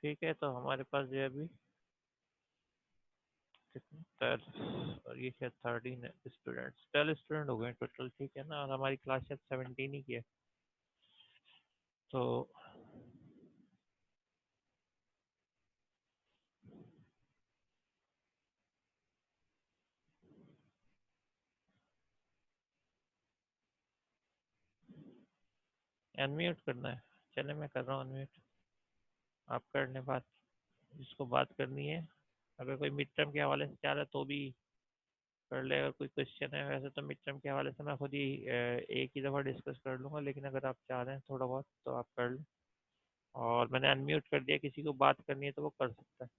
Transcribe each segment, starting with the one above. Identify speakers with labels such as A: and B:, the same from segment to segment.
A: ठीक है, तो हमारे पास जो है अभी कितने 12 और ये शायद 13 स्टूडेंट्स, 12 स्टूडेंट हो गए टोटल, ठीक है ना। और हमारी क्लास शायद 17 ही की है। तो अनम्यूट करना है, चले मैं कर रहा हूँ अनम्यूट। आप करने बात, जिसको बात करनी है, अगर कोई मिड टर्म के हवाले से चाह रहा है तो भी कर ले। अगर कोई क्वेश्चन है, वैसे तो मिड टर्म के हवाले से मैं खुद ही एक ही दफ़ा डिस्कस कर लूँगा, लेकिन अगर आप चाह रहे हैं थोड़ा बहुत तो आप कर लें। और मैंने अनम्यूट कर दिया, किसी को बात करनी है तो वो कर सकता है।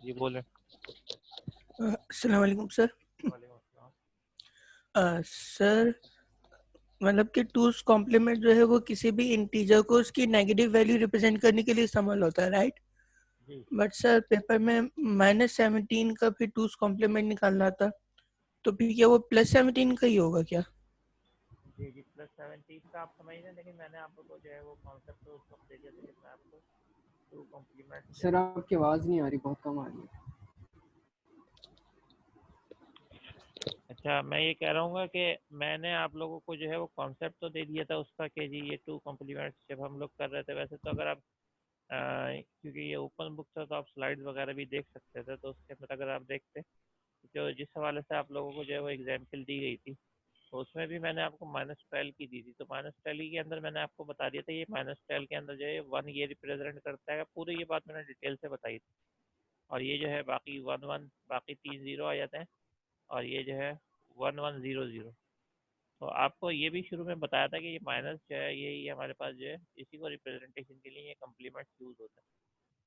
A: जी बोलें।
B: अस्सलाम वालेकुम सर।
A: वालेकुम अस्सलाम।
B: सर मतलब कि टूस कॉम्प्लीमेंट जो है वो किसी भी इंटीजर को उसकी नेगेटिव वैल्यू रिप्रेजेंट करने के लिए इस्तेमाल होता है, राइट?
A: जी
B: बट सर पेपर में -17 का फिर टूस कॉम्प्लीमेंट निकालना था, तो फिर क्या वो +17 का ही होगा क्या?
A: जी जी, +17 का आप समझ रहे हैं, लेकिन मैंने आपको जो है वो कॉन्सेप्ट तो उस वक्त दे दिया था कि मैं आपको टू कॉम्प्लीमेंट से।
C: सर आपकी आवाज़ नहीं आ रही, बहुत कम आ रही है।
A: अच्छा, मैं ये कह रहा हूँ कि मैंने आप लोगों को जो है वो कॉन्सेप्ट तो दे दिया था उसका कि जी ये टू कॉम्प्लीमेंट जब हम लोग कर रहे थे। वैसे तो अगर आप क्योंकि ये ओपन बुक था तो आप स्लाइड्स वगैरह भी देख सकते थे, तो उसके अंदर अगर आप देखते जो जिस हवाले से आप लोगों को जो है वो एग्जाम्पल दी गई थी, तो उसमें भी मैंने आपको -12 की दी थी। तो -12 के अंदर मैंने आपको बता दिया था ये -12 के अंदर जो है 1 ये रिप्रेजेंट करता है। पूरी ये बात मैंने डिटेल से बताई थी। और ये जो है बाकी 1 1 बाकी 3 0 आ जाते हैं, और ये जो है 1 1 0 0। तो आपको ये भी शुरू में बताया था कि ये माइनस जो है ये हमारे पास जो है इसी को रिप्रेजेंटेशन के लिए ये कम्प्लीमेंट यूज होता है।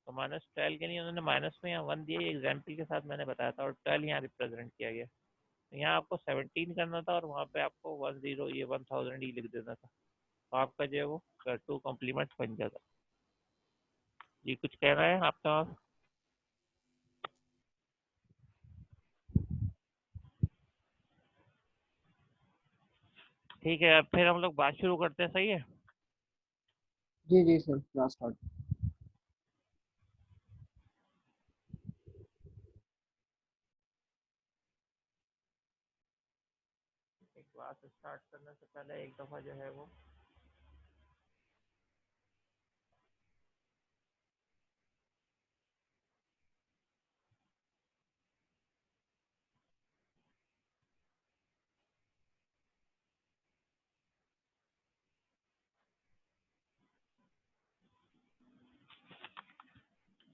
A: तो -12 के लिए उन्होंने माइनस में यहाँ 1 दिए, एग्जाम्पल के साथ मैंने बताया था, और 12 यहाँ रिप्रेजेंट किया गया। तो यहाँ आपको 17 करना था और वहाँ पे आपको 10 ये 1000 ही लिख देना था, तो आपका जो है वो टू कॉम्प्लीमेंट बन जाता। जी कुछ कह रहे हैं आपका? ठीक है, अब फिर हम लोग बात शुरू करते हैं, सही है।
C: जी जी sir, class start.
A: Class start करने से पहले एक दफ़ा जो है वो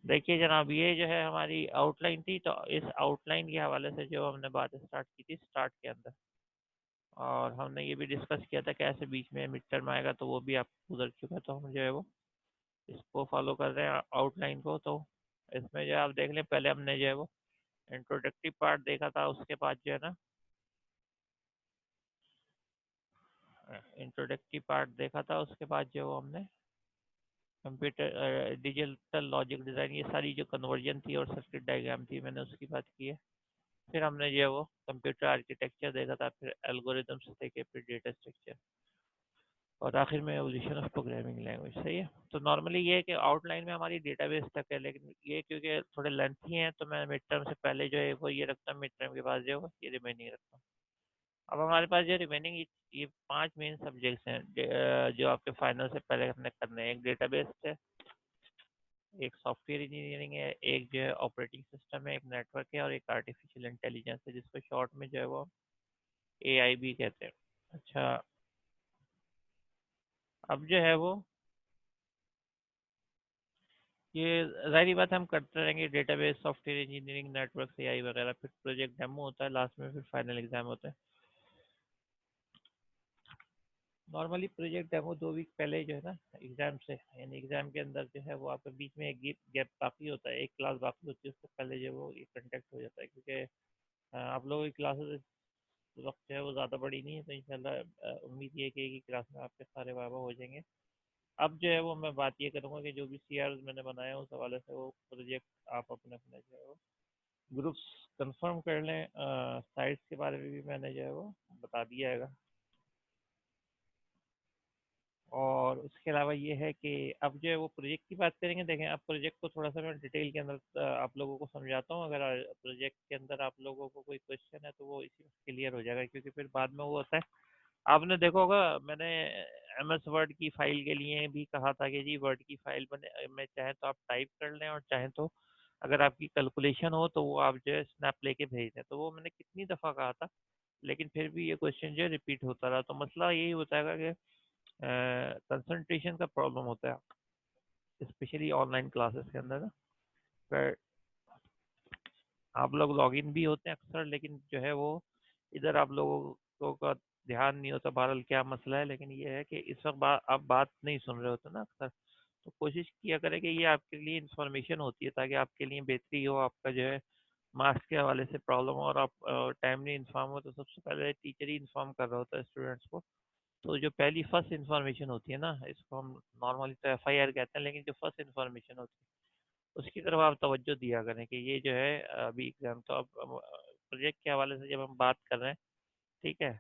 A: देखिए जनाब, ये जो है हमारी आउटलाइन थी। तो इस आउटलाइन के हवाले से जो हमने बात स्टार्ट की थी स्टार्ट के अंदर, और हमने ये भी डिस्कस किया था कैसे बीच में मिड टर्म आएगा, तो वो भी आप गुजर चुका। तो हम जो है वो इसको फॉलो कर रहे हैं आउटलाइन को। तो इसमें जो आप देख लें, पहले हमने जो है वो इंट्रोडक्टिव पार्ट देखा था, उसके बाद जो है ना इंट्रोडक्टिव पार्ट देखा था, उसके बाद जो वो हमने कंप्यूटर डिजिटल लॉजिक डिज़ाइन, ये सारी जो कन्वर्जन थी और सर्किट डायग्राम थी, मैंने उसकी बात की है। फिर हमने जो है वो कंप्यूटर आर्किटेक्चर देखा था, फिर एल्गोरिदम्स देखे, फिर डेटा स्ट्रक्चर, और आखिर में एवोल्यूशन ऑफ प्रोग्रामिंग लैंग्वेज। सही है। तो नॉर्मली ये है कि आउटलाइन में हमारी डेटाबेस तक है, लेकिन ये क्योंकि थोड़े लेंथी हैं तो मैं मिड टर्म से पहले जो है वो ये रखता हूँ, मिड टर्म के बाद जो है वो ये रिमेनिंग रखता हूँ। अब हमारे पास जो रिमेनिंग ये 5 मेन सब्जेक्ट्स हैं जो आपके फाइनल से पहले हमने करने हैं। एक डेटाबेस है, एक सॉफ्टवेयर इंजीनियरिंग है, एक जो है ऑपरेटिंग सिस्टम है, एक नेटवर्क है, और एक आर्टिफिशियल इंटेलिजेंस है, जिसको शॉर्ट में जो है वो एआई भी कहते हैं। अच्छा, अब जो है वो ये ज़ाहिर बात है हम करते रहेंगे, database, software engineering, network, AI वगैरह। फिर प्रोजेक्ट डेमो होता है लास्ट में, फिर फाइनल एग्जाम होता है। नॉर्मली प्रोजेक्ट डेमो 2 वीक पहले जो है ना एग्जाम से, यानी एग्जाम के अंदर जो है वो आपके बीच में एक गैप बाकी होता है, एक क्लास बाकी होती है, उससे पहले जो है वो ये कंटेक्ट हो जाता है। क्योंकि आप लोगों की क्लासेस वक्त जो है वो ज़्यादा बड़ी नहीं है, तो इंशाल्लाह उम्मीद ये है कि एक ही क्लास में आपके सारे वाइवा हो जाएंगे। अब जो है वो मैं बात ये करूँगा कि जो भी सीआर मैंने बनाया उस हवाले से वो प्रोजेक्ट आप अपने अपने जो है वो ग्रुप्स कंफर्म कर लें। साइट्स के बारे में भी मैंने जो है वो बता दिया हैगा। और उसके अलावा ये है कि अब जो है वो प्रोजेक्ट की बात करेंगे। देखें, अब प्रोजेक्ट को थोड़ा सा मैं डिटेल के अंदर आप लोगों को समझाता हूँ। अगर प्रोजेक्ट के अंदर आप लोगों को कोई क्वेश्चन है तो वो इसी में क्लियर हो जाएगा, क्योंकि फिर बाद में वो होता है। आपने देखा होगा, मैंने MS वर्ड की फाइल के लिए भी कहा था कि जी वर्ड की फाइल बने में चाहे तो आप टाइप कर लें, और चाहे तो अगर आपकी कैलकुलेशन हो तो वो आप जो है स्नैप लेके भेज दें। तो वो मैंने कितनी दफ़ा कहा था, लेकिन फिर भी ये क्वेश्चन जो है रिपीट होता रहा। तो मसला यही होता है कि कंसंट्रेशन का प्रॉब्लम होता है, स्पेशली ऑनलाइन क्लासेस के अंदर ना। पर आप लोग लॉगिन भी होते हैं अक्सर, लेकिन जो है वो इधर आप लोगों का ध्यान नहीं होता बहरहाल क्या मसला है। लेकिन ये है कि इस वक्त आप बात नहीं सुन रहे होते ना अक्सर। तो कोशिश किया करें कि ये आपके लिए इंफॉर्मेशन होती है, ताकि आपके लिए बेहतरी हो, आपका जो है मार्क्स के हवाले से प्रॉब्लम हो और आप टाइमली इन्फॉर्म हो। तो सबसे पहले टीचर ही इन्फॉर्म कर रहा होता है स्टूडेंट्स को। तो जो पहली फर्स्ट इन्फॉर्मेशन होती है ना, इसको हम नॉर्मली तो FIR कहते हैं, लेकिन जो फर्स्ट इन्फॉर्मेशन होती है उसकी तरफ आप तवज्जो दिया करें कि ये जो है अभी एग्जाम। तो अब प्रोजेक्ट के हवाले से जब हम बात कर रहे हैं, ठीक है,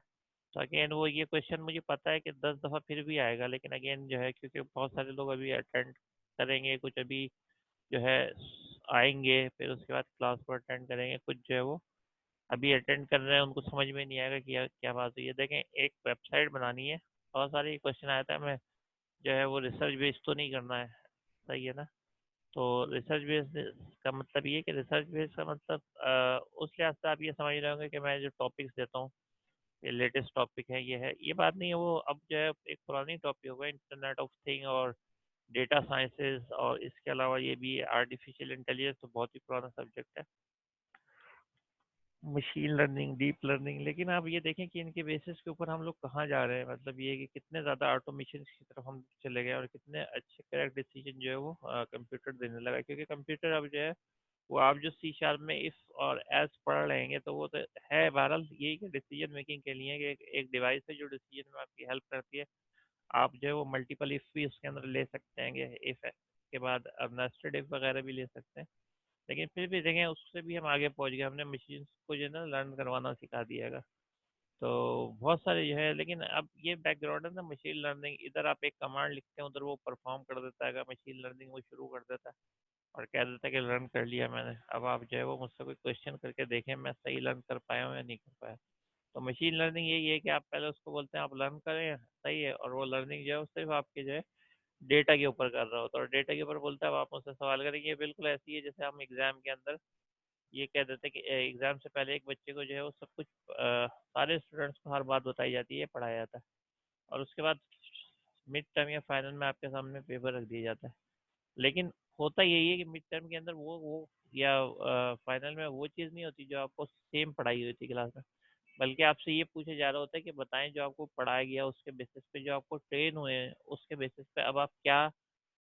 A: तो अगेन वो ये क्वेश्चन मुझे पता है कि 10 दफ़ा फिर भी आएगा, लेकिन अगेन जो है क्योंकि बहुत सारे लोग अभी अटेंड करेंगे, कुछ अभी जो है आएंगे, फिर उसके बाद क्लास को अटेंड करेंगे, कुछ जो है वो अभी अटेंड कर रहे हैं, उनको समझ में नहीं आएगा कि यार क्या बात हुई है। देखें, एक वेबसाइट बनानी है, बहुत सारे क्वेश्चन आया था, हमें जो है वो रिसर्च बेस्ड तो नहीं करना है, सही है ना। तो रिसर्च बेस्ड का मतलब ये है कि रिसर्च बेस्ड का मतलब उस लिहाज से आप ये समझ रहे होंगे कि मैं जो टॉपिक्स देता हूँ ये लेटेस्ट टॉपिक है, ये है, ये बात नहीं है। वो अब जो है एक पुरानी टॉपिक हो गया, इंटरनेट ऑफ थिंग और डेटा साइंसेज, और इसके अलावा ये भी आर्टिफिशियल इंटेलिजेंस, तो बहुत ही पुराना सब्जेक्ट है, मशीन लर्निंग, डीप लर्निंग। लेकिन आप ये देखें कि इनके बेसिस के ऊपर हम लोग कहाँ जा रहे हैं। मतलब ये कि कितने ज़्यादा ऑटोमेशन की तरफ हम चले गए, और कितने अच्छे करेक्ट डिसीजन जो है वो कंप्यूटर देने लगा। क्योंकि कंप्यूटर अब जो है वो आप जो C# में इफ़ और एल्स पढ़ रहेंगे तो वो तो है बहरहाल यही कि डिसीजन मेकिंग के लिए कि एक डिवाइस है जो डिसीजन में आपकी हेल्प करती है। आप जो है वो मल्टीपल इफ़ भी उसके अंदर ले सकते हैं, कि इफ़ के बाद अब नेस्टेड इफ़ वगैरह भी ले सकते हैं। लेकिन फिर भी देखें, उससे भी हम आगे पहुंच गए, हमने मशीन को जो है ना लर्न करवाना सिखा दिया है। तो बहुत सारे जो है, लेकिन अब ये बैकग्राउंड है ना मशीन लर्निंग, इधर आप एक कमांड लिखते हैं, उधर वो परफॉर्म कर देता है, मशीन लर्निंग वो शुरू कर देता है और कह देता है कि लर्न कर लिया मैंने। अब आप जो है वो मुझसे कोई क्वेश्चन करके देखें मैं सही लर्न कर पाया हूँ या नहीं कर पाया। तो मशीन लर्निंग यही है कि आप पहले उसको बोलते हैं आप लर्न करें, सही है, और वो लर्निंग जो है वो सिर्फ आपके जो है डेटा के ऊपर कर रहा होता है, और डेटा के ऊपर बोलता है अब आप मुझसे सवाल करेंगे। ये बिल्कुल ऐसी है जैसे हम एग्जाम के अंदर ये कह देते हैं कि एग्जाम से पहले एक बच्चे को जो है वो सब कुछ सारे स्टूडेंट्स को हर बात बताई जाती है, पढ़ाया जाता है, और उसके बाद मिड टर्म या फाइनल में आपके सामने पेपर रख दिया जाता है। लेकिन होता यही है कि मिड टर्म के अंदर वो या फाइनल में वो चीज़ नहीं होती जो आपको सेम पढ़ाई हुई थी क्लास में, बल्कि आपसे ये पूछा जा रहा होता है कि बताएं जो आपको पढ़ाया गया उसके बेसिस पे, जो आपको ट्रेन हुए हैं उसके बेसिस पे अब आप क्या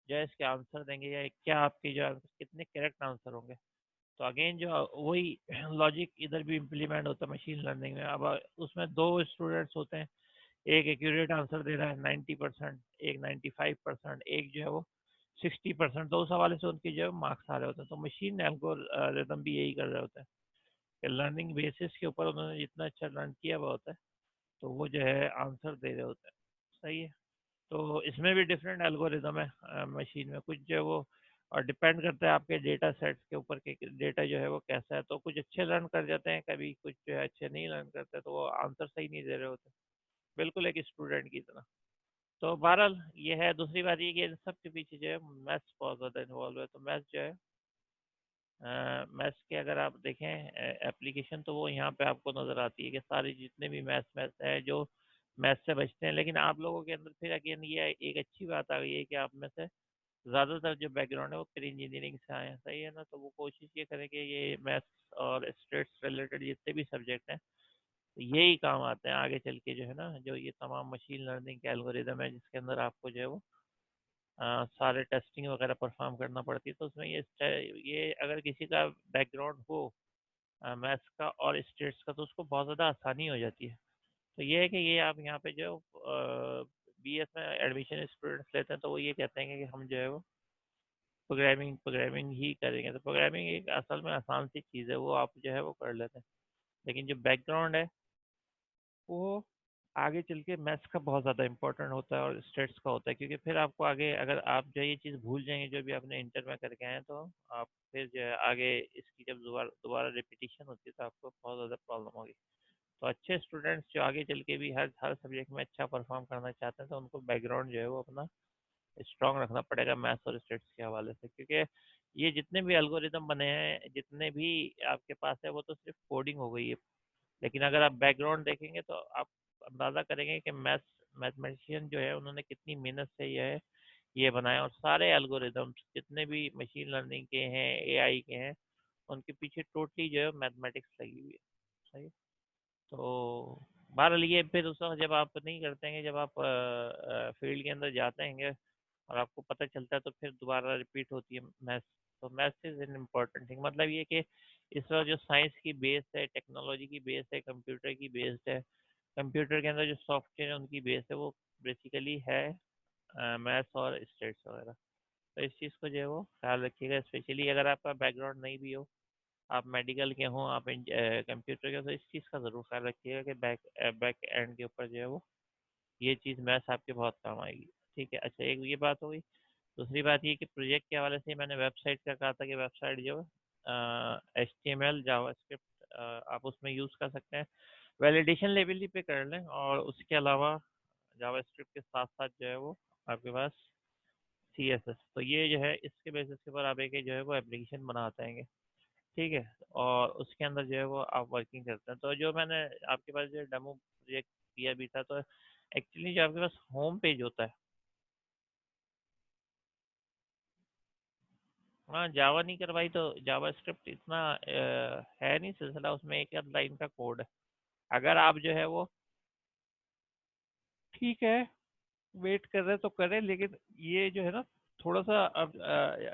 A: जो है इसके आंसर देंगे, या क्या आपके जो कितने करेक्ट आंसर होंगे। तो अगेन जो वही लॉजिक इधर भी इम्प्लीमेंट होता है मशीन लर्निंग में। अब उसमें दो स्टूडेंट्स होते हैं, एक एक्यूरेट आंसर दे रहा है 90%, एक 95%, एक जो है वो 60%। तो उस हवाले से उनके जो है मार्क्स आ रहे होते हैं। तो मशीन एल्गोरिदम भी यही कर रहे होते हैं कि लर्निंग बेसिस के ऊपर उन्होंने जितना अच्छा लर्न किया हुआ होता है तो वो जो है आंसर दे रहे होते हैं, सही है। तो इसमें भी डिफरेंट एल्गोरिदम है मशीन में, कुछ जो है वो और डिपेंड करता है आपके डेटा सेट्स के ऊपर कि डेटा जो है वो कैसा है। तो कुछ अच्छे लर्न कर जाते हैं, कभी कुछ जो है अच्छे नहीं लर्न करते, तो वो आंसर सही नहीं दे रहे होते, बिल्कुल एक स्टूडेंट की तरह। तो बहरहाल ये है। दूसरी बात ये कि इन सब के पीछे जो है मैथ्स बहुत ज़्यादा इन्वॉल्व है। तो मैथ्स जो है मैथ्स के अगर आप देखें एप्लीकेशन, तो वो यहाँ पे आपको नज़र आती है कि सारे जितने भी मैथ्स मैथ्स है जो मैथ्स से बचते हैं। लेकिन आप लोगों के अंदर फिर अगेन ये एक अच्छी बात आ गई है कि आप में से ज़्यादातर जो बैकग्राउंड है वो प्री इंजीनियरिंग से आए हैं, सही है ना। तो वो कोशिश ये करें कि ये मैथ्स और स्टेट्स रिलेटेड जितने भी सब्जेक्ट हैं तो यही काम आते हैं आगे चल के, जो है ना, जो ये तमाम मशीन लर्निंग के एल्गोरिदम है जिसके अंदर आपको जो है वो सारे टेस्टिंग वगैरह परफॉर्म करना पड़ती है। तो उसमें ये अगर किसी का बैकग्राउंड हो मैथ्स का और स्टेट्स का, तो उसको बहुत ज़्यादा आसानी हो जाती है। तो ये है कि ये आप यहाँ पे जो BS में एडमिशन स्टूडेंट्स लेते हैं तो वो ये कहते हैं कि हम जो है वो प्रोग्रामिंग ही करेंगे। तो प्रोग्रामिंग एक असल में आसान सी चीज़ है, वो आप जो है वो कर लेते हैं। लेकिन जो बैकग्राउंड है वो आगे चल के मैथ्स का बहुत ज़्यादा इंपॉर्टेंट होता है और स्टेट्स का होता है, क्योंकि फिर आपको आगे अगर आप जो ये चीज़ भूल जाएंगे जो भी आपने इंटर में करके आए हैं, तो आप फिर जो है आगे इसकी जब दोबारा दोबारा रिपीटिशन होती है तो आपको बहुत ज़्यादा प्रॉब्लम होगी। तो अच्छे स्टूडेंट्स जो आगे चल के भी हर हर सब्जेक्ट में अच्छा परफॉर्म करना चाहते हैं, तो उनको बैकग्राउंड जो है वो अपना स्ट्रांग रखना पड़ेगा मैथ्स और स्टेट्स के हवाले से, क्योंकि ये जितने भी एल्गोरिदम बने हैं, जितने भी आपके पास है, वो तो सिर्फ कोडिंग हो गई है। लेकिन अगर आप बैकग्राउंड देखेंगे तो आप अंदाज़ा करेंगे कि मैथमेटिशियन जो है उन्होंने कितनी मेहनत से ये बनाया, और सारे एल्गोरिदम्स जितने भी मशीन लर्निंग के हैं, एआई के हैं, उनके पीछे टोटली जो है मैथमेटिक्स लगी हुई है। सही। तो बहरहाल ये फिर उस वक्त जब आप नहीं करते हैं, जब आप फील्ड के अंदर जाते हैं और आपको पता चलता है, तो फिर दोबारा रिपीट होती है मैथ्स। तो maths is an important thing, मतलब ये कि इस वक्त जो साइंस की बेस है, टेक्नोलॉजी की बेस है, कंप्यूटर की बेस है, कंप्यूटर के अंदर जो सॉफ्टवेयर है उनकी बेस है, वो बेसिकली है मैथ्स और स्टेट्स वगैरह। तो इस चीज़ को जो है वो ख्याल रखिएगा, स्पेशली अगर आपका बैकग्राउंड नहीं भी हो, आप मेडिकल के हों, आप कंप्यूटर के, तो इस चीज़ का ज़रूर ख्याल रखिएगा कि बैक एंड के ऊपर जो है वो ये चीज़ मैथ्स आपके बहुत काम आएगी। ठीक है, अच्छा, एक ये बात हो गई। दूसरी बात ये कि प्रोजेक्ट के हवाले से मैंने वेबसाइट का कहा था कि वेबसाइट जो HTML जावास्क्रिप्ट आप उसमें यूज़ कर सकते हैं, वैलिडेशन लेवल पे कर लें, और उसके अलावा जावास्क्रिप्ट के साथ साथ जो है वो आपके पास CSS, तो ये जो है इसके बेसिस के ऊपर आप एक जो है वो एप्लीकेशन बनाते हैं। ठीक है, और उसके अंदर जो है वो आप वर्किंग करते हैं। तो जो मैंने आपके पास जो डेमो प्रोजेक्ट किया भी था, तो एक्चुअली जो आपके पास होम पेज होता है, हाँ, जावा नहीं करवाई तो जावा स्क्रिप्ट इतना है नहीं सिलसिला, उसमें एक आध लाइन का कोड है। अगर आप जो है वो ठीक है वेट कर रहे तो करें, लेकिन ये जो है ना थोड़ा सा अब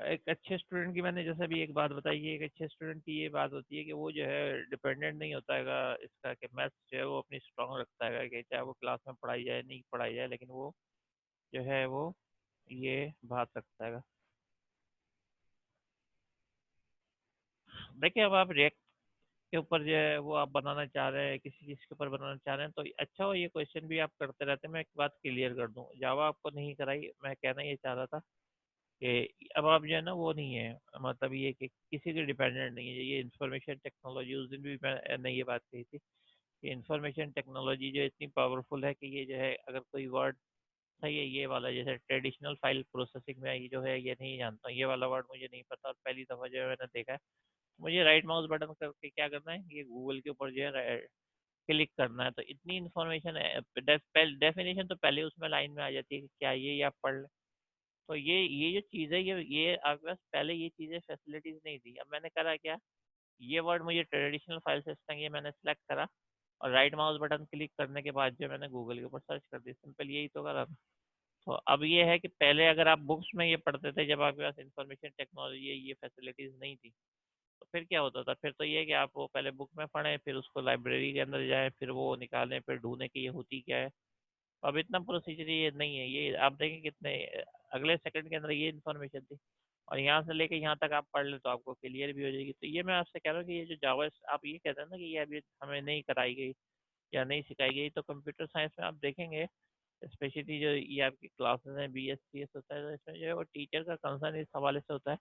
A: एक अच्छे स्टूडेंट की मैंने जैसे भी एक बात बताई है, एक अच्छे स्टूडेंट की ये बात होती है कि वो जो है डिपेंडेंट नहीं होता है इसका, कि मैथ्स जो है वो अपनी स्ट्रांग रखता है, कि चाहे वो क्लास में पढ़ाई जाए नहीं पढ़ाई जाए, लेकिन वो जो है वो ये बात रखता है। देखिए, अब आप रिएक्ट के ऊपर जो है वो आप बनाना चाह रहे हैं, किसी चीज़ के ऊपर बनाना चाह रहे हैं, तो अच्छा हो ये क्वेश्चन भी आप करते रहते हैं। मैं एक बात क्लियर कर दूं, जावा आपको नहीं कराई, मैं कहना ये चाह रहा था कि अब आप जो है ना वो नहीं है, मतलब ये कि किसी के डिपेंडेंट नहीं है। ये इंफॉर्मेशन टेक्नोलॉजी, उस दिन भी मैंने ये बात कही थी कि इंफॉर्मेशन टेक्नोलॉजी जो इतनी पावरफुल है कि ये जो है अगर कोई वर्ड सही है, ये वाला जैसे ट्रेडिशनल फाइल प्रोसेसिंग में ये जो है ये नहीं जानता, ये वाला वर्ड मुझे नहीं पता, और पहली दफ़ा जो है मैंने देखा है, मुझे राइट माउस बटन करके क्या करना है, ये गूगल के ऊपर जो है क्लिक करना है, तो इतनी इन्फॉर्मेशन है, डेफिनेशन तो पहले उसमें लाइन में आ जाती है कि क्या ये आप पढ़ लें। तो ये जो चीज़ है, ये आपके पास पहले ये चीज़ें फैसिलिटीज़ नहीं थी। अब मैंने करा क्या, ये वर्ड मुझे ट्रेडिशनल फाइल सिस्टम ये मैंने सेलेक्ट करा, और राइट माउस बटन क्लिक करने के बाद जो मैंने गूगल के ऊपर सर्च कर दी, सिंपल यही तो करा था। तो अब ये है कि पहले अगर आप बुक्स में ये पढ़ते थे, जब आपके पास इंफॉर्मेशन टेक्नोलॉजी ये फैसिलिटीज़ नहीं थी, तो फिर क्या होता था, फिर तो ये है कि आप वो पहले बुक में पढ़ें, फिर उसको लाइब्रेरी के अंदर जाएं, फिर वो निकालें, फिर ढूंढें कि ये होती क्या है। अब इतना प्रोसीजर ये नहीं है, ये आप देखें कितने अगले सेकंड के अंदर ये इन्फॉर्मेशन थी, और यहाँ से लेके यहाँ तक आप पढ़ लें तो आपको क्लियर भी हो जाएगी। तो ये मैं आपसे कह रहा हूँ कि ये जो जावा आप ये कहते हैं ना कि ये अभी हमें नहीं कराई गई या नहीं सिखाई गई, तो कंप्यूटर साइंस में आप देखेंगे, स्पेशली जो ये आपकी क्लासेस हैं, BScs होता है, तो इसमें जो है वो टीचर का कंसर्न इस हवाले से होता है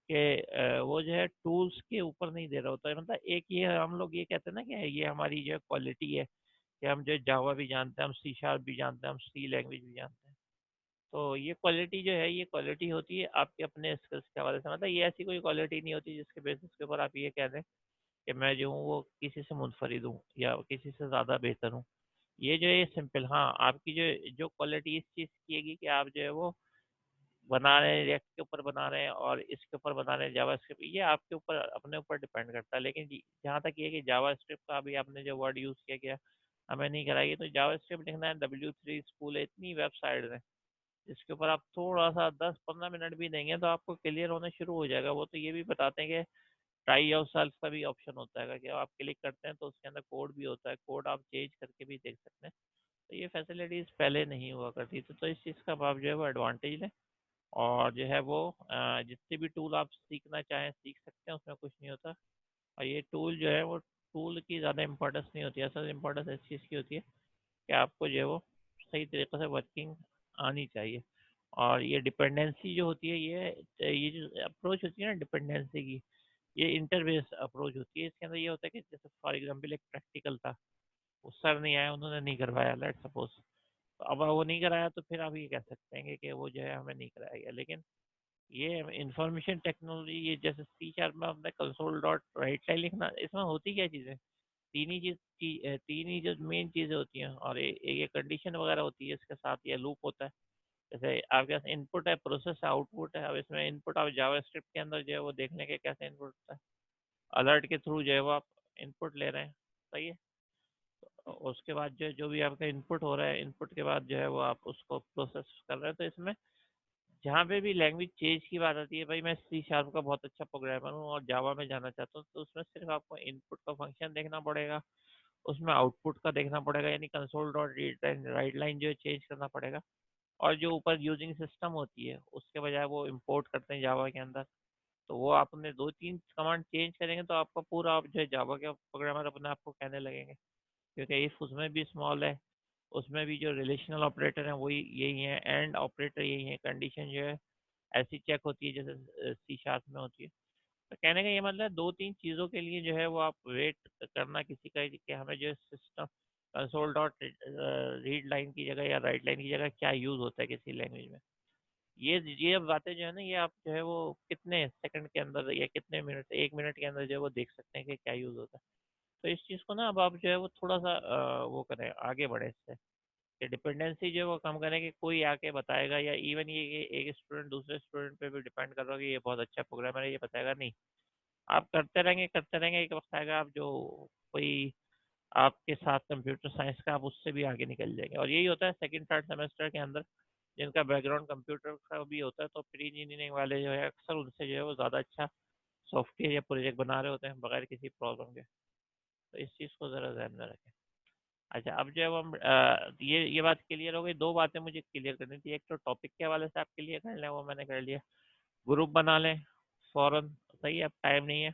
A: कि वो जो है टूल्स के ऊपर नहीं दे रहा होता है। मतलब एक ये हम लोग ये कहते हैं ना कि ये हमारी जो क्वालिटी है कि हम जो जावा भी जानते हैं, हम C# भी जानते हैं, हम C लैंग्वेज भी जानते हैं। तो ये क्वालिटी जो है, ये क्वालिटी होती है आपके अपने स्किल्स के हवाले से। मतलब ये ऐसी कोई क्वालिटी नहीं होती जिसके बेसिस के ऊपर आप ये कह दें कि मैं जो हूँ वो किसी से मुनफरिद हूँ या किसी से ज़्यादा बेहतर हूँ। ये जो है सिंपल, हाँ, आपकी जो जो क्वालिटी इस चीज़ की है कि आप जो है वो बना रहे हैं, रिएक्ट के ऊपर बना रहे हैं और इसके ऊपर बना रहे हैं जावास्क्रिप्ट, ये आपके ऊपर अपने ऊपर डिपेंड करता है। लेकिन जहाँ तक ये कि जावास्क्रिप्ट का अभी आपने जो वर्ड यूज़ किया गया हमें नहीं कराएगी, तो जावास्क्रिप्ट लिखना है, W3 स्कूल है, इतनी वेबसाइट है जिसके ऊपर आप थोड़ा सा 10-15 मिनट भी देंगे तो आपको क्लियर होना शुरू हो जाएगा। वो तो ये भी बताते हैं कि ट्राई योर सेल्फ का भी ऑप्शन होता है कि आप क्लिक करते हैं तो उसके अंदर कोड भी होता है, कोड आप चेंज करके भी देख सकते हैं। तो ये फैसिलिटीज़ पहले नहीं हुआ करती थी, तो इस चीज़ का आप जो है वो एडवांटेज लें, और जो है वो जितने भी टूल आप सीखना चाहें सीख सकते हैं, उसमें कुछ नहीं होता। और ये टूल जो है वो टूल की ज़्यादा इंपॉर्टेंस नहीं होती है, असल इंपॉर्टेंस इस चीज़ की होती है कि आपको जो है वो सही तरीके से वर्किंग आनी चाहिए। और ये डिपेंडेंसी जो होती है, ये जो अप्रोच होती है ना डिपेंडेंसी की, ये इंटरबेस अप्रोच होती है। इसके अंदर ये होता है कि जैसे फॉर एग्जांपल एक प्रैक्टिकल था, वो सर नहीं आया, उन्होंने नहीं करवाया, लेट सपोज, तो अब वो नहीं कराया तो फिर आप ये कह सकते हैं कि वो जो है हमें नहीं कराया गया। लेकिन ये इंफॉर्मेशन टेक्नोलॉजी, ये जैसे सी शार्प में अपने कंसोल डॉट राइट लाइन लिखना, इसमें होती क्या चीज़ें, तीन ही जो मेन चीज़ें होती हैं, और ये कंडीशन वगैरह होती है, इसके साथ ये लूप होता है। जैसे आपके पास इनपुट है, प्रोसेस है, आउटपुट है। अब इसमें इनपुट आप जावास्क्रिप्ट के अंदर जो है वो देख लेंगे कैसे इनपुट होता है, अलर्ट के थ्रू जो है वो आप इनपुट ले रहे हैं, सही है। तो उसके बाद जो भी आपका इनपुट हो रहा है, इनपुट के बाद जो है वो आप उसको प्रोसेस कर रहे हैं। तो इसमें जहाँ पे भी लैंग्वेज चेंज की बात आती है, भाई मैं सी शार्प का बहुत अच्छा प्रोग्रामर हूँ और जावा में जाना चाहता हूँ, तो उसमें सिर्फ आपको इनपुट का फंक्शन देखना पड़ेगा, उसमें आउटपुट का देखना पड़ेगा, यानी कंसोल डॉट राइट लाइन जो है चेंज करना पड़ेगा। और जो ऊपर यूजिंग सिस्टम होती है, उसके बजाय वो इंपोर्ट करते हैं जावा के अंदर, तो वो आपने 2-3 कमांड चेंज करेंगे तो आपका पूरा, आप जो है जावा के प्रोग्रामर अपने आप को कहने लगेंगे, क्योंकि इफ उसमें भी स्मॉल है, उसमें भी जो रिलेशनल ऑपरेटर हैं वही यही है, एंड ऑपरेटर यही है, कंडीशन जो है ऐसी चेक होती है जैसे सी शार्प में होती है। तो कहने का ये मतलब है, 2-3 चीज़ों के लिए जो है वो आप वेट करना किसी का कि हमें जो system console dot read line की जगह या राइट लाइन की जगह क्या यूज़ होता है किसी लैंग्वेज में, ये बातें जो है ना, ये आप जो है वो कितने सेकंड के अंदर या कितने मिनट, 1 मिनट के अंदर जो है वो देख सकते हैं कि क्या यूज़ होता है। तो इस चीज़ को ना अब आप जो है वो थोड़ा सा वो करें, आगे बढ़े इससे, कि डिपेंडेंसी जो है वो कम करें, कि कोई आके बताएगा, या इवन ये एक स्टूडेंट दूसरे स्टूडेंट पे भी डिपेंड कर रहा है कि ये बहुत अच्छा प्रोग्रामर है, ये बताएगा नहीं। आप करते रहेंगे, एक वक्त आएगा आप जो कोई आपके साथ कंप्यूटर साइंस का, आप उससे भी आगे निकल जाएंगे। और यही होता है सेकंड थर्ड सेमेस्टर के अंदर, जिनका बैकग्राउंड कंप्यूटर का भी होता है, तो प्री इंजीनियरिंग वाले जो है अक्सर उनसे जो है वो ज़्यादा अच्छा सॉफ्टवेयर या प्रोजेक्ट बना रहे होते हैं बगैर किसी प्रॉब्लम के। तो इस चीज़ को ज़रा ध्यान में रखें। अच्छा, अब जो है हम ये बात क्लियर हो गई। दो बातें मुझे क्लियर करनी थी, एक तो टॉपिक के हवाले से आप क्लियर कर लें, वो मैंने कर लिया। ग्रुप बना लें फ़ौरन, सही है, अब टाइम नहीं है।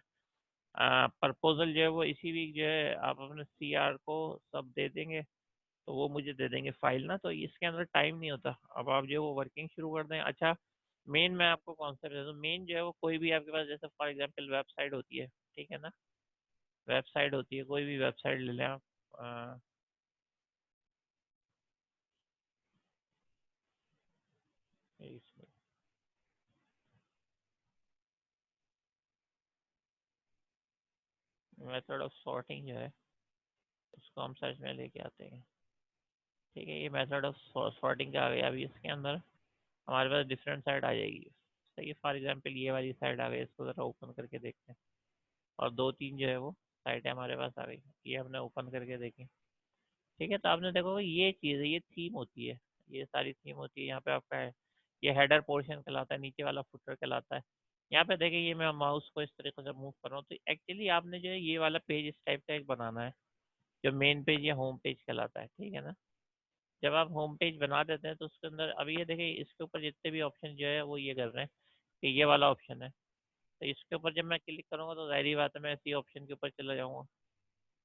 A: प्रपोजल जो है वो इसी वीक जो है आप अपने सीआर को सब दे देंगे, तो वो मुझे दे देंगे फाइल ना, तो इसके अंदर टाइम नहीं होता। अब आप जो है वो वर्किंग शुरू कर दें। अच्छा, मेन मैं आपको कॉन्सेप्ट दे दूँ। मेन जो है वो कोई भी आपके पास, जैसे फॉर एग्जांपल वेबसाइट होती है, ठीक है ना, वेबसाइट होती है, कोई भी वेबसाइट ले लें आप। मेथड ऑफ सॉर्टिंग जो है उसको हम सर्च में लेके आते हैं, ठीक है। ये मेथड ऑफ सॉर्टिंग का आ गया। अभी इसके अंदर हमारे पास डिफरेंट साइड आ जाएगी, सही है। फॉर एग्जांपल ये वाली साइड आ गई, इसको ज़रा ओपन करके देखते हैं। और 2-3 जो है वो साइटें हमारे पास आ गई, ये हमने ओपन करके देखी, ठीक है। तो आपने देखो ये चीज़ है, ये थीम होती है, ये सारी थीम होती है। यहाँ पे आपका है, ये हेडर पोर्शन कहलाता है, नीचे वाला फुटर कहलाता है। यहाँ पे देखिए, ये मैं माउस को इस तरीके से मूव कर रहा हूँ, तो एक्चुअली आपने जो है ये वाला पेज इस टाइप का एक बनाना है, जो मेन पेज या होम पेज कहलाता है, ठीक है ना। जब आप होम पेज बना देते हैं तो उसके अंदर अभी ये देखिए, इसके ऊपर जितने भी ऑप्शन जो है वो ये कर रहे हैं कि ये वाला ऑप्शन है, तो इसके ऊपर जब मैं क्लिक करूँगा तो जाहिर बात है मैं इसी ऑप्शन के ऊपर चला जाऊँगा।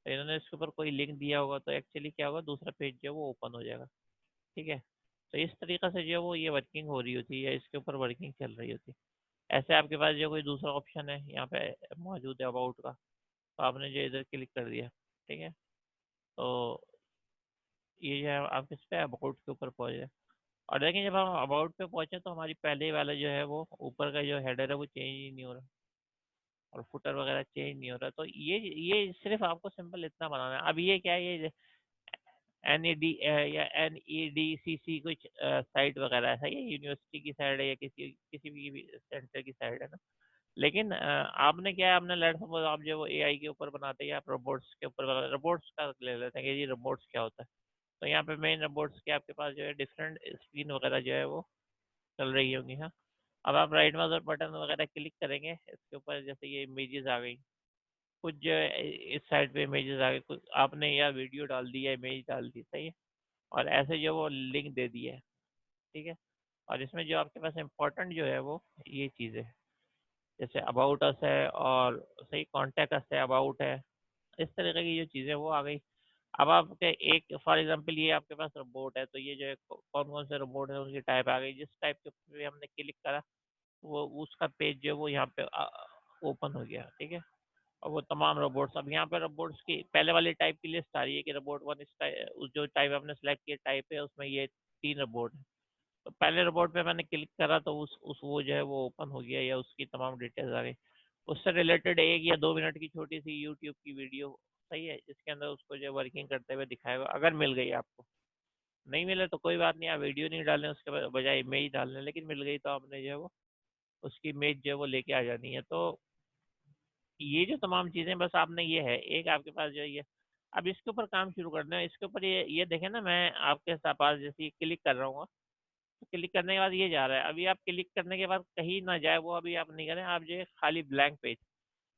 A: तो इन्होंने इसके ऊपर कोई लिंक दिया होगा, तो एक्चुअली क्या होगा, दूसरा पेज जो है वो ओपन हो जाएगा, ठीक है। तो इस तरीके से जो है वो ये वर्किंग हो रही होती है, या इसके ऊपर वर्किंग चल रही होती है। ऐसे आपके पास जो कोई दूसरा ऑप्शन है यहाँ पे मौजूद है अबाउट का, तो आपने जो इधर क्लिक कर दिया, ठीक है। तो ये जो है आप इस पे अबाउट के ऊपर पहुँचे, और देखें जब हम अबाउट पे पहुंचे तो हमारी पहले वाला जो है वो ऊपर का जो हेडर है वो चेंज ही नहीं हो रहा, और फुटर वगैरह चेंज नहीं हो रहा। तो ये सिर्फ आपको सिंपल इतना बनाना है। अब ये क्या है, ये NAD या NEDCC कुछ साइट वगैरह है, ये यूनिवर्सिटी की साइड है या किसी किसी भी सेंटर की साइड है ना। लेकिन आपने क्या है, आपने लेट सपोज आप जो वो AI के ऊपर बनाते हैं या आप रोबोट्स के ऊपर, रोबोट्स का ले लेते हैं कि ये रोबोट्स क्या होता है। तो यहाँ पे मेन रोबोट्स के आपके पास जो है डिफरेंट स्क्रीन वगैरह जो है वो चल रही होंगी, हाँ। अब आप राइट माउस बटन वगैरह क्लिक करेंगे इसके ऊपर, जैसे ये इमेजेस आ गई, कुछ जो है इस साइड पे इमेजेस आ गई, कुछ आपने या वीडियो डाल दी या इमेज डाल दी, सही है। और ऐसे जो वो लिंक दे दी है, ठीक है। और इसमें जो आपके पास इम्पोर्टेंट जो है वो ये चीज़ है, जैसे अबाउट अस है, और सही कॉन्टेक्ट अस है, अबाउट है, इस तरीके की जो चीज़ें वो आ गई। अब आपके एक फॉर एग्जांपल ये आपके पास रोबोट है, तो ये जो है कौन-कौन से रोबोट है उनकी टाइप आ गई, जिस टाइप के पे हमने क्लिक करा वो उसका पेज जो है वो यहाँ पे ओपन हो गया, ठीक है। और वो तमाम रोबोट्स, अब यहाँ पे रोबोट्स की पहले वाली टाइप की लिस्ट आ रही है कि रोबोट 1 इस उस जो टाइप आपने सेलेक्ट किया टाइप है उसमें ये 3 रोबोट है। तो पहले रोबोट पे मैंने क्लिक करा तो उस वो जो है वो ओपन हो गया या उसकी तमाम डिटेल्स आ गई। उससे रिलेटेड 1 या 2 मिनट की छोटी-सी यूट्यूब की वीडियो, सही है, जिसके अंदर उसको जो है वर्किंग करते हुए दिखाएगा, अगर मिल गई आपको। नहीं मिले तो कोई बात नहीं, आप वीडियो नहीं डालें, उसके बजाय इमेज डाल लें, लेकिन मिल गई तो आपने जो है वो उसकी इमेज जो है वो लेके आ जानी है। तो ये जो तमाम चीज़ें बस आपने ये है, एक आपके पास जो है ये, अब इसके ऊपर काम शुरू करना है। इसके ऊपर ये देखें ना, मैं आपके पास जैसे ये क्लिक कर रहा हूँ, तो क्लिक करने के बाद ये जा रहा है। अभी आप क्लिक करने के बाद कहीं ना जाए वो, अभी आप नहीं करें, आप जो है खाली ब्लैंक पेज,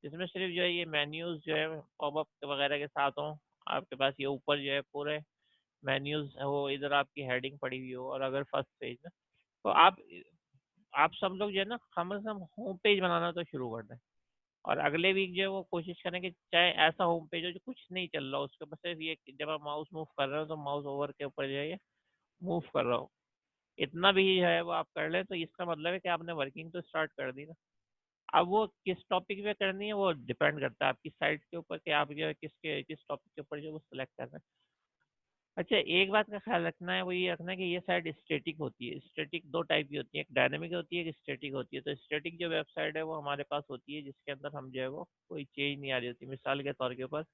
A: जिसमें सिर्फ जो है ये मेन्यूज़ जो है पॉपअप वगैरह के साथ हों, आपके पास ये ऊपर जो है पूरे मेन्यूज़ हो, इधर आपकी हेडिंग पड़ी हुई हो, और अगर फर्स्ट पेज ना, तो आप सब लोग जो है ना कम से कम होम पेज बनाना तो शुरू कर दें। और अगले वीक जो है वो कोशिश करें कि चाहे ऐसा होम पेज हो जो कुछ नहीं चल रहा हो, उसके ऊपर सिर्फ ये कि जब आप माउस मूव कर रहे हो तो माउस ओवर के ऊपर जो है ये मूव कर रहा हो, इतना भी है वो आप कर लें, तो इसका मतलब है कि आपने वर्किंग तो स्टार्ट कर दी ना। अब वो किस टॉपिक पे करनी है वो डिपेंड करता है आपकी साइट के ऊपर कि आप जो है किस टॉपिक के ऊपर जो वो सिलेक्ट कर रहे हैं। अच्छा, एक बात का ख्याल रखना है, वो ये रखना है कि ये साइट स्टैटिक होती है। स्टैटिक 2 टाइप की होती है, एक डायनामिक होती है, एक स्टैटिक होती है। तो स्टैटिक जो वेबसाइट है वो हमारे पास होती है जिसके अंदर हम जो है वो कोई चेंज नहीं आ रही होती। मिसाल के तौर के ऊपर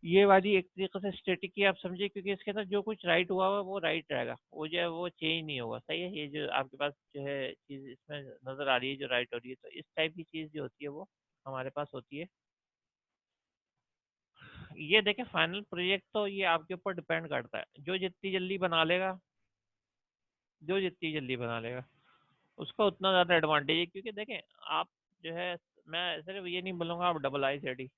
A: ये वाली एक तरीके से स्टैटिक ही आप समझिए, क्योंकि इसके अंदर जो कुछ राइट हुआ हुआ है वो राइट रहेगा, वो जो है वो चेंज नहीं होगा, सही है। ये जो आपके पास जो है चीज़ इसमें नज़र आ रही है जो राइट हो रही है, तो इस टाइप की चीज़ जो होती है वो हमारे पास होती है। ये देखें, फाइनल प्रोजेक्ट तो ये आपके ऊपर डिपेंड करता है, जो जितनी जल्दी बना लेगा उसका उतना ज़्यादा एडवांटेज है। क्योंकि देखें, आप जो है, मैं सिर्फ ये नहीं बोलूँगा आप डबल आई सी डी,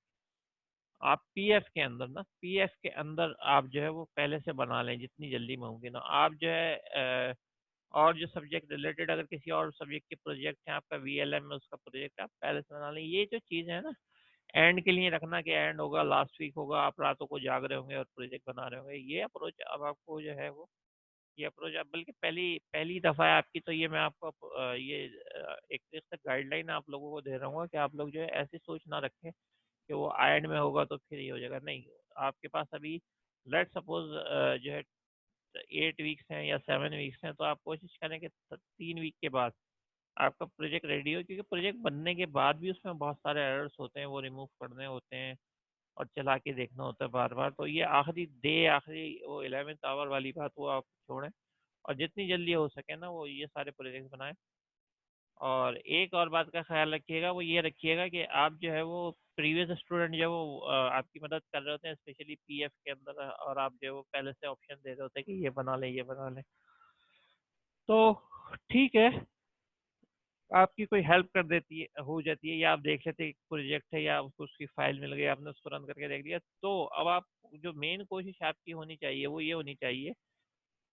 A: आप पीएफ के अंदर ना, पीएफ के अंदर आप जो है वो पहले से बना लें जितनी जल्दी मुमकिन हो। आप जो है और जो सब्जेक्ट रिलेटेड अगर किसी और सब्जेक्ट के प्रोजेक्ट हैं, आपका वीएलएम में उसका प्रोजेक्ट आप पहले से बना लें। ये जो चीज़ है ना, एंड के लिए रखना कि एंड होगा, लास्ट वीक होगा, आप रातों को जाग रहे होंगे और प्रोजेक्ट बना रहे होंगे, ये अप्रोच अब आपको जो है वो, ये अप्रोच आप बल्कि पहली पहली दफ़ा है आपकी, तो ये मैं आपको एक तरह से गाइडलाइन आप लोगों को दे रहा हूँ कि आप लोग जो है ऐसी सोच ना रखें कि वो एंड में होगा तो फिर ये हो जाएगा, नहीं। आपके पास अभी लेट सपोज जो है 8 वीक्स हैं या 7 वीक्स हैं, तो आप कोशिश करें कि 3 वीक के बाद आपका प्रोजेक्ट रेडी हो, क्योंकि प्रोजेक्ट बनने के बाद भी उसमें बहुत सारे एरर्स होते हैं, वो रिमूव करने होते हैं और चला के देखना होता है बार बार। तो ये आखिरी वो 11th आवर वाली बात वो आप छोड़ें, और जितनी जल्दी हो सके ना वो ये सारे प्रोजेक्ट बनाएं। और एक और बात का ख्याल रखिएगा, वो ये रखिएगा कि आप जो है वो प्रीवियस स्टूडेंट जो है वो आपकी मदद कर रहे होते हैं स्पेशली पीएफ के अंदर, और आप जो है वो पहले से ऑप्शन दे रहे होते हैं कि ये बना लें, ये बना लें, तो ठीक है, आपकी कोई हेल्प कर देती है, हो जाती है, या आप देख लेते हैं प्रोजेक्ट है या उसको उसकी फाइल मिल गई, आपने उसको रन करके देख लिया। तो अब आप जो मेन कोशिश आपकी होनी चाहिए वो ये होनी चाहिए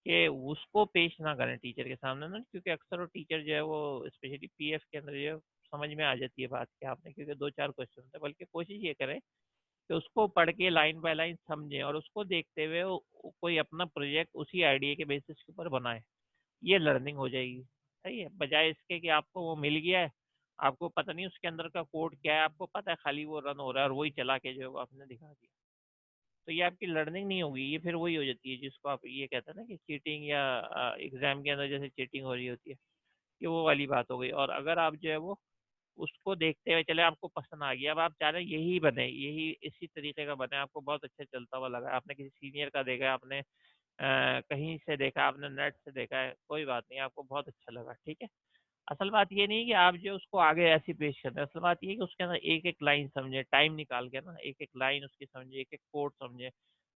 A: कि उसको पेश ना करें टीचर के सामने ना, क्योंकि अक्सर वो टीचर जो है वो स्पेशली पीएफ के अंदर जो है समझ में आ जाती है बात कि आपने, क्योंकि 2-4 क्वेश्चन है, बल्कि कोशिश ये करें कि उसको पढ़ के लाइन बाय लाइन समझें और उसको देखते हुए कोई अपना प्रोजेक्ट उसी आइडिया के बेसिस के ऊपर बनाए। ये लर्निंग हो जाएगी, सही है, बजाय इसके कि आपको वो मिल गया है, आपको पता नहीं उसके अंदर का कोड क्या है, आपको पता है खाली वो रन हो रहा है और वही चला के जो है वो आपने दिखा दिया। तो ये आपकी लर्निंग नहीं होगी, ये फिर वही हो जाती है जिसको आप ये कहते हैं ना कि चीटिंग, या एग्जाम के अंदर जैसे चीटिंग हो रही होती है, ये वो वाली बात हो गई। और अगर आप जो है वो उसको देखते हुए चले, आपको पसंद आ गया, अब आप चाह रहे हैं यही बने, यही इसी तरीके का बने, आपको बहुत अच्छा चलता हुआ लगा, आपने किसी सीनियर का देखा है, आपने कहीं से देखा, आपने नेट से देखा है, कोई बात नहीं, आपको बहुत अच्छा लगा, ठीक है। असल बात ये नहीं कि आप जो उसको आगे ऐसी पेश करते हैं, असल बात ये है कि उसके अंदर एक एक लाइन समझे, टाइम निकाल के ना एक एक लाइन उसकी समझे, एक एक कोड समझे,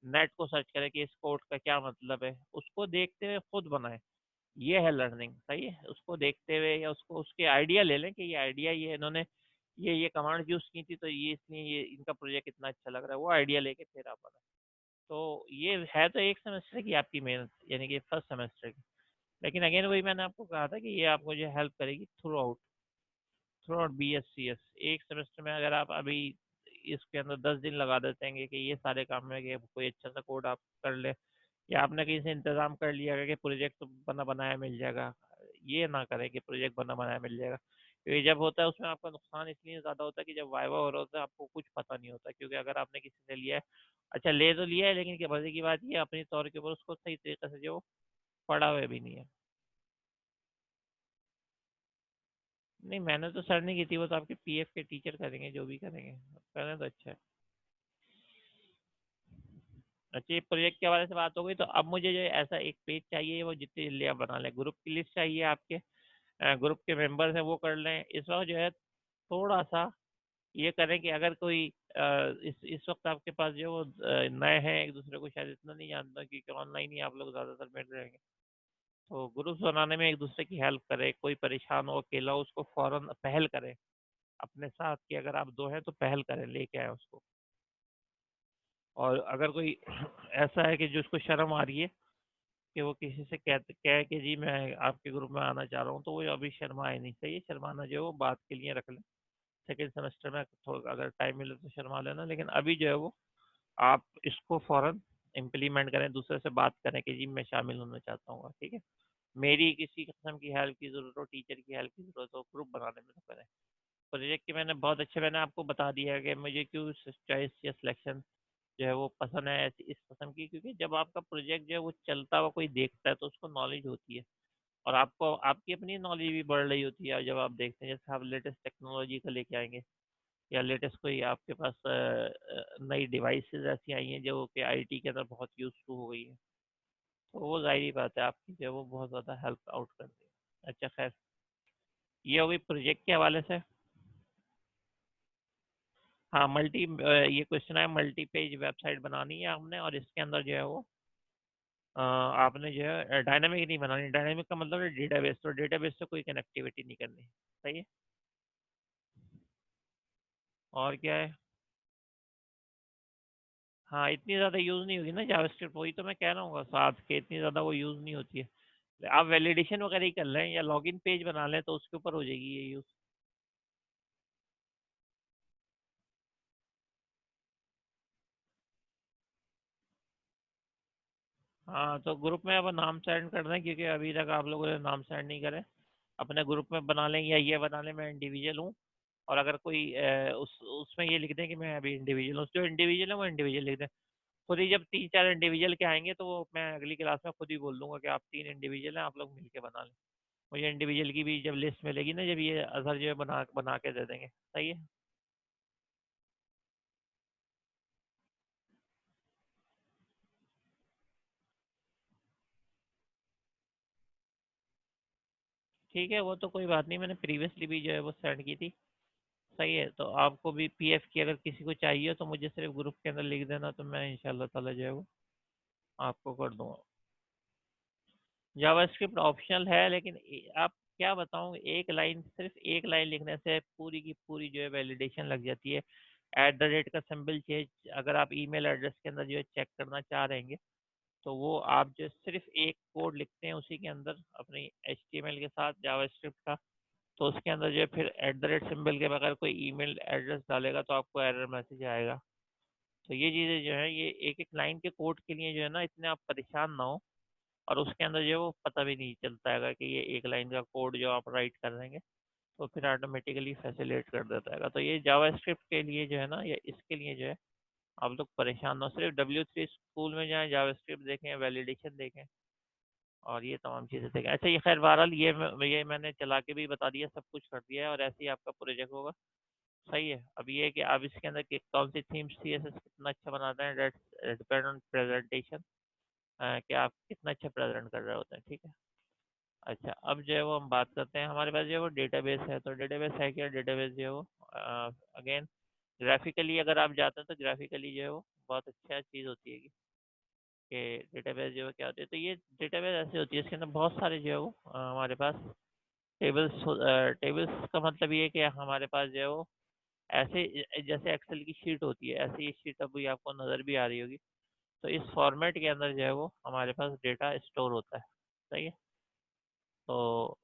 A: नेट को सर्च करें कि इस कोड का क्या मतलब है, उसको देखते हुए खुद बनाए। ये है लर्निंग, सही है। उसको देखते हुए या उसको उसके आइडिया ले लें कि ये आइडिया, ये इन्होंने ये कमांड यूज़ की थी, तो ये इसलिए ये इनका प्रोजेक्ट इतना अच्छा लग रहा है, वो आइडिया लेके फिर आप बनाए। तो ये है तो एक सेमेस्टर की आपकी मेहनत, यानी कि फर्स्ट सेमेस्टर की, लेकिन अगेन वही मैंने आपको कहा था कि ये आपको जो हेल्प करेगी throughout B S C S. एक सेमेस्टर में अगर आप अभी इसके अंदर 10 दिन लगा देते हैं कि ये सारे काम में कि कोई अच्छा सा कोड आप कर ले, या आपने कहीं से इंतज़ाम कर लिया कि प्रोजेक्ट बना बनाया मिल जाएगा। ये ना करें कि प्रोजेक्ट बना बनाया मिल जाएगा, क्योंकि जब होता है उसमें आपका नुकसान इसलिए ज़्यादा होता है कि जब वाइवा हो रहा होता है आपको कुछ पता नहीं होता, क्योंकि अगर आपने किसी से लिया है, अच्छा ले तो लिया है, लेकिन क्या मजे की बात ये अपने तौर के ऊपर उसको सही तरीके से जो पढ़ा हुआ भी नहीं है। नहीं, मैंने तो सर नहीं की थी, वो तो आपके पीएफ के टीचर करेंगे, जो भी करेंगे करें तो अच्छा है। अच्छा, ये प्रोजेक्ट के हवाले से बात हो गई, तो अब मुझे जो है ऐसा एक पेज चाहिए, वो जितनी जल्दी आप बना लें। ग्रुप की लिस्ट चाहिए आपके, ग्रुप के मेंबर्स हैं वो कर लें। इस वक्त जो है थोड़ा सा ये करें कि अगर कोई इस वक्त आपके पास जो वो नए हैं, एक दूसरे को शायद इतना नहीं जानता, क्योंकि ऑनलाइन ही आप लोग ज़्यादातर मिल रहेंगे, तो ग्रुप्स बनाने में एक दूसरे की हेल्प करें। कोई परेशान हो, अकेला हो, उसको फ़ौरन पहल करें अपने साथ, कि अगर आप 2 हैं तो पहल करें, लेके आएँ उसको। और अगर कोई ऐसा है कि जिसको शर्म आ रही है कि वो किसी से कहे कि जी मैं आपके ग्रुप में आना चाह रहा हूँ, तो वो अभी शर्माए नहीं। चाहिए शर्माना जो है वो बात के लिए रख लें, सेकेंड सेमेस्टर में थोड़ा अगर टाइम मिले तो शर्मा लेना, लेकिन अभी जो है वो आप इसको फ़ौरन इम्प्लीमेंट करें, दूसरे से बात करें कि जी मैं शामिल होना चाहता हूँ, ठीक है। मेरी किसी किस्म की हेल्प की ज़रूरत हो, टीचर की हेल्प की ज़रूरत हो, ग्रुप बनाने में तो करें। प्रोजेक्ट की मैंने बहुत अच्छे, मैंने आपको बता दिया है कि मुझे क्यों चॉइस या सिलेक्शन जो है वो पसंद है, ऐसी इस किस्म की, क्योंकि जब आपका प्रोजेक्ट जो है वो चलता हुआ कोई देखता है तो उसको नॉलेज होती है, और आपको आपकी अपनी नॉलेज भी बढ़ रही होती है। और जब आप देखते हैं जैसे आप लेटेस्ट टेक्नोलॉजी का लेके आएंगे, या लेटेस्ट कोई आपके पास नई डिवाइसेस ऐसी आई हैं जो कि आईटी के अंदर बहुत यूज़फुल हो गई है, तो वो ज़ाहिर बात है आपकी जो है वो बहुत ज़्यादा हेल्प आउट करती है। अच्छा खैर, ये हो गई प्रोजेक्ट के हवाले से। हाँ, ये क्वेश्चन है, मल्टी पेज वेबसाइट बनानी है हमने, और इसके अंदर जो है वो आपने जो है डायनामिक नहीं बनानी। डायनामिक का मतलब है डेटाबेस, तो डेटाबेस से कोई कनेक्टिविटी नहीं करनी। सही है। और क्या है, हाँ इतनी ज़्यादा यूज़ नहीं होगी ना जावास्क्रिप्ट, वही तो मैं कह रहा हूँ, साथ के इतनी ज़्यादा वो यूज़ नहीं होती है। आप वैलिडेशन वगैरह ही कर लें या लॉगिन पेज बना लें तो उसके ऊपर हो जाएगी ये यूज़। हाँ, तो ग्रुप में अब नाम सेंड कर दें, क्योंकि अभी तक आप लोगों ने नाम सेंड नहीं करे। अपने ग्रुप में बना लें, या ये बना लें मैं इंडिविजुअल हूँ, और अगर कोई उसमें ये लिख दें कि मैं अभी इंडिविजुअल हूँ, जो इंडिविजुअल है वो इंडिविजुअल लिख दें। खुद ही जब 3-4 इंडिविजुअल के आएंगे तो वो मैं अगली क्लास में खुद ही बोल दूंगा कि आप 3 इंडिविजुअल हैं, आप लोग मिलके बना लें। मुझे इंडिविजुअल की भी जब लिस्ट मिलेगी ना, जब ये अजहर जो है बना बना के दे देंगे। सही है। ठीक है, वो तो कोई बात नहीं, मैंने प्रीवियसली भी जो है वो सेंड की थी। सही है, तो आपको भी पीएफ की अगर किसी को चाहिए हो तो मुझे सिर्फ ग्रुप के अंदर लिख देना, तो मैं इंशाल्लाह ताला जो है वो आपको कर दूंगा। जावास्क्रिप्ट ऑप्शनल है, लेकिन आप क्या बताऊं, एक लाइन, सिर्फ एक लाइन लिखने से पूरी की पूरी जो है वैलिडेशन लग जाती है। एट द रेट का सिंबल चेंज अगर आप ईमेल एड्रेस के अंदर जो है चेक करना चाह रहे हैं, तो वो आप जो सिर्फ एक कोड लिखते हैं उसी के अंदर अपनी एचटीएमएल के साथ जावास्क्रिप्ट का, तो उसके अंदर जो है फिर एट द रेट सिंबल के बगैर कोई ईमेल एड्रेस डालेगा तो आपको एरर मैसेज आएगा। तो ये चीज़ें जो है, ये एक एक लाइन के कोड के लिए जो है ना, इतने आप परेशान ना हो, और उसके अंदर जो है वो पता भी नहीं चलता है कि ये एक लाइन का कोड जो आप राइट कर देंगे तो फिर ऑटोमेटिकली फैसिलिटेट कर देता है। तो ये जावास्क्रिप्ट के लिए जो है ना, या इसके लिए जो है आप लोग परेशान ना हो, सिर्फ W3 स्कूल में जाएं, जावास्क्रिप्ट देखें, वैलिडेशन देखें, और ये तमाम चीज़ें देखें। अच्छा, ये खैर बहरहाल ये मैंने चला के भी बता दिया, सब कुछ कर दिया है, और ऐसे ही आपका प्रोजेक्ट होगा। सही है। अब ये है कि आप इसके अंदर कौन सी थीम CSS कितना अच्छा बनाते हैं, डेट्स डिपेंड ऑन प्रेजेंटेशन, कि आप कितना अच्छा प्रेजेंट कर रहे होते हैं। ठीक है। अच्छा, अब जो है वो हम बात करते हैं, हमारे पास जो है वो डेटाबेस है, तो डेटाबेस है क्या, डेटाबेस जो है वो अगेन ग्राफिकली अगर आप जाते हैं तो ग्राफिकली जो है वो बहुत अच्छा चीज़ होती है कि डेटाबेस जो है क्या होती है। तो ये डेटाबेस ऐसी होती है, इसके अंदर बहुत सारे जो है वो हमारे पास टेबल्स, टेबल्स का मतलब ये है कि हमारे पास जो है वो ऐसे जैसे एक्सेल की शीट होती है, ऐसी ही शीट अभी आपको नज़र भी आ रही होगी। तो इस फॉर्मेट के अंदर जो है वो हमारे पास डेटा स्टोर होता है। सही है। तो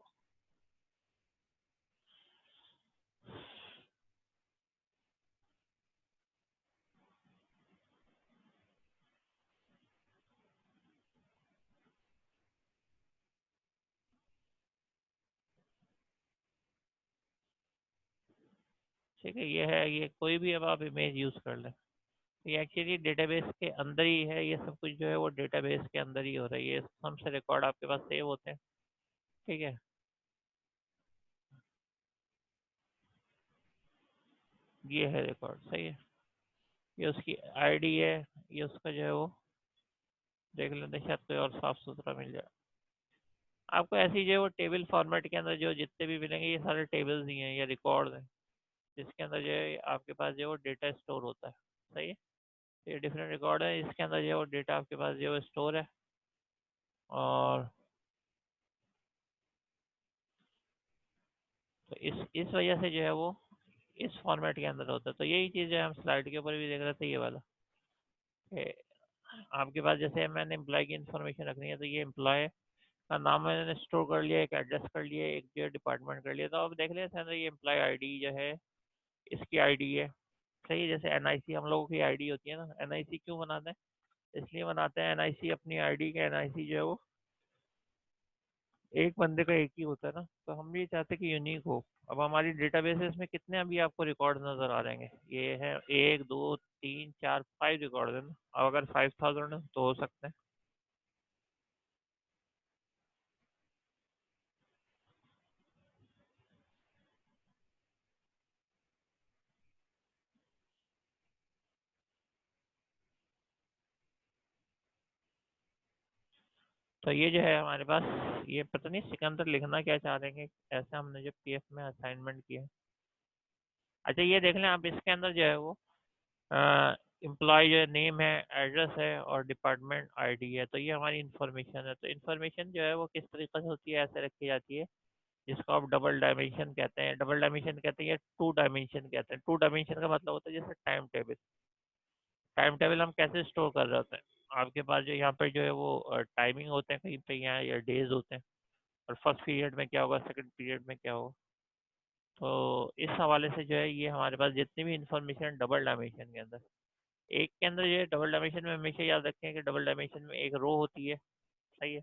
A: ठीक है, ये है, ये कोई भी अब आप इमेज यूज़ कर लें, ये एक्चुअली डेटाबेस के अंदर ही है, ये सब कुछ जो है वो डेटाबेस के अंदर ही हो रहा है, ये हमसे रिकॉर्ड आपके पास सेव होते हैं। ठीक है, ये है रिकॉर्ड, सही है, ये उसकी आईडी है, ये उसका जो है वो देख लेते हैं, शायद कोई और साफ सुथरा मिल जाए आपको। ऐसी जो है वो टेबल फॉर्मेट के अंदर जो जितने भी मिलेंगे ये सारे टेबल्स ही हैं, ये रिकॉर्ड हैं, जिसके अंदर जो है आपके पास जो है वो डेटा स्टोर होता है। सही है, ये डिफरेंट रिकॉर्ड है, इसके अंदर जो है वो डेटा आपके पास जो है स्टोर है, और तो इस वजह से जो है वो इस फॉर्मेट के अंदर होता है। तो यही चीज़ है, हम स्लाइड के ऊपर भी देख रहे थे, ये वाला कि आपके पास जैसे मैंने एम्प्लॉय की इन्फॉर्मेशन रखनी है, तो ये एम्प्लॉय का नाम मैंने स्टोर कर लिया, एक एड्रेस कर लिया, एक जो डिपार्टमेंट कर लिया, तो अब देख लेते हैं, ये एम्प्लॉय आईडी जो है इसकी आईडी है। सही है, जैसे एनआईसी हम लोगों की आईडी होती है ना, एनआईसी क्यों बनाते हैं, इसलिए बनाते हैं, एनआईसी अपनी आईडी का एनआईसी जो है वो एक बंदे का एक ही होता है ना, तो हम भी चाहते हैं कि यूनिक हो। अब हमारी डेटाबेसेस में कितने अभी आपको रिकॉर्ड नज़र आ रहे हैं, ये है 1 2 3 4 5 रिकॉर्ड है ना, अब अगर 5000 है तो हो सकते हैं। तो ये जो है हमारे पास, ये पता नहीं सिकंदर लिखना क्या चाह रहे हैं, ऐसा हमने जो पीएफ में असाइनमेंट किया है। अच्छा ये देख लें आप, इसके अंदर जो है वो एम्प्लॉय जो नेम है, एड्रेस है, और डिपार्टमेंट आईडी है, तो ये हमारी इन्फॉर्मेशन है। तो इन्फॉर्मेशन जो है वो किस तरीके से होती है, ऐसे रखी जाती है, जिसको आप डबल डायमेंशन कहते हैं, डबल डायमेंशन कहते हैं या टू डायमेंशन कहते हैं। टू डायमेंशन का मतलब होता है जैसे टाइम टेबल, टाइम टेबल हम कैसे स्टोर कर रहे होते हैं, आपके पास जो यहाँ पे जो है वो टाइमिंग होते हैं कहीं पे, यहाँ या डेज होते हैं, और फर्स्ट पीरियड में क्या होगा, सेकंड पीरियड में क्या होगा। तो इस हवाले से जो है ये हमारे पास जितनी भी इंफॉर्मेशन डबल डायमेंशन के अंदर, एक के अंदर ये डबल डायमेंशन में हमेशा याद रखें कि डबल डायमेंशन में एक रो होती है, सही है,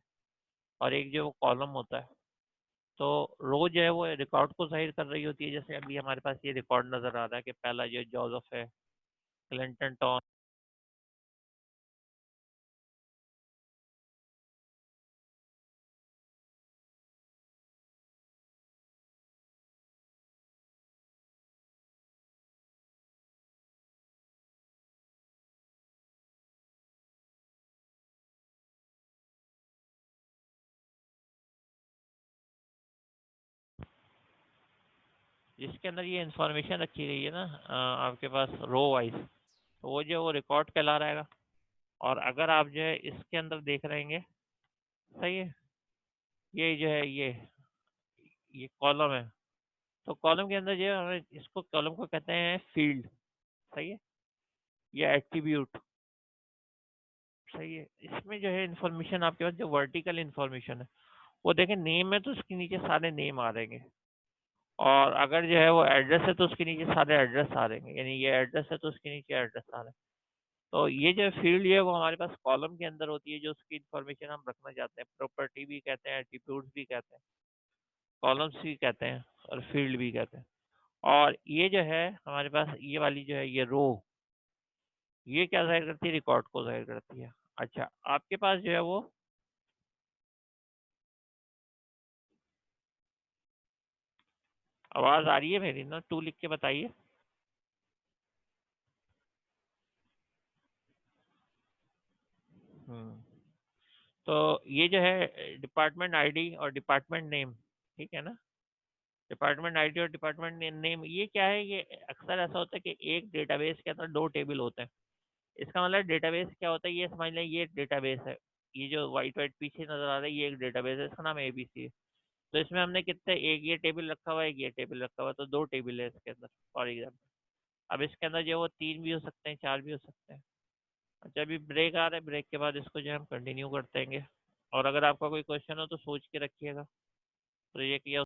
A: और एक जो कॉलम होता है। तो रो जो है वो रिकॉर्ड को जाहिर कर रही होती है, जैसे अभी हमारे पास ये रिकॉर्ड नज़र आ रहा है कि पहला जो जोसेफ है, क्लिंटन टॉन, जिसके अंदर ये इंफॉर्मेशन रखी गई है ना, आपके पास रो वाइज, तो वो जो वो रिकॉर्ड कहला रहेगा। और अगर आप जो है इसके अंदर देख रहेंगे, सही है, ये जो है ये कॉलम है, तो कॉलम के अंदर जो है हमें इसको, कॉलम को कहते हैं फील्ड, सही है, या एट्रीब्यूट, सही है। इसमें जो है इंफॉर्मेशन आपके पास जो वर्टिकल इंफॉर्मेशन है, वो देखें नेम है तो उसके नीचे सारे नेम आ रहेंगे, और अगर जो है वो एड्रेस है तो उसके नीचे सारे एड्रेस आ रहेंगे, यानी ये एड्रेस है तो उसके नीचे एड्रेस आ रहे हैं। तो ये जो फील्ड है वो हमारे पास कॉलम के अंदर होती है, जो उसकी इंफॉर्मेशन हम रखना चाहते हैं, प्रॉपर्टी भी कहते हैं, एट्रीब्यूट्स भी कहते हैं, कॉलम्स भी कहते हैं, और फील्ड भी कहते हैं। और ये जो है हमारे पास ये वाली जो है ये रो, ये क्या जाहिर करती है, रिकॉर्ड को जाहिर करती है। अच्छा आपके पास जो है वो आवाज़ आ रही है मेरी ना, टू लिख के बताइए। हम्म, तो ये जो है डिपार्टमेंट आईडी और डिपार्टमेंट नेम, ठीक है ना, डिपार्टमेंट आईडी और डिपार्टमेंट नेम, ये क्या है, ये अक्सर ऐसा होता है कि एक डेटाबेस के अंदर दो टेबल होते हैं। इसका मतलब डेटाबेस क्या होता है, ये समझ लें ये एक डेटाबेस है, ये जो वाइट वाइट पीछे नजर आ रहा है ये एक डेटाबेस है, इसका नाम एबीसी है। तो इसमें हमने कितने, एक ये टेबल रखा हुआ है, एक ये टेबल रखा हुआ है, तो दो टेबल है इसके अंदर, फॉर एग्जाम्पल। अब इसके अंदर जो वो 3 भी हो सकते हैं, 4 भी हो सकते हैं। अच्छा अभी ब्रेक आ रहा है, ब्रेक के बाद इसको जो है हम कंटिन्यू करते हैं। और अगर आपका कोई क्वेश्चन हो तो सोच के रखिएगा, तो ये किया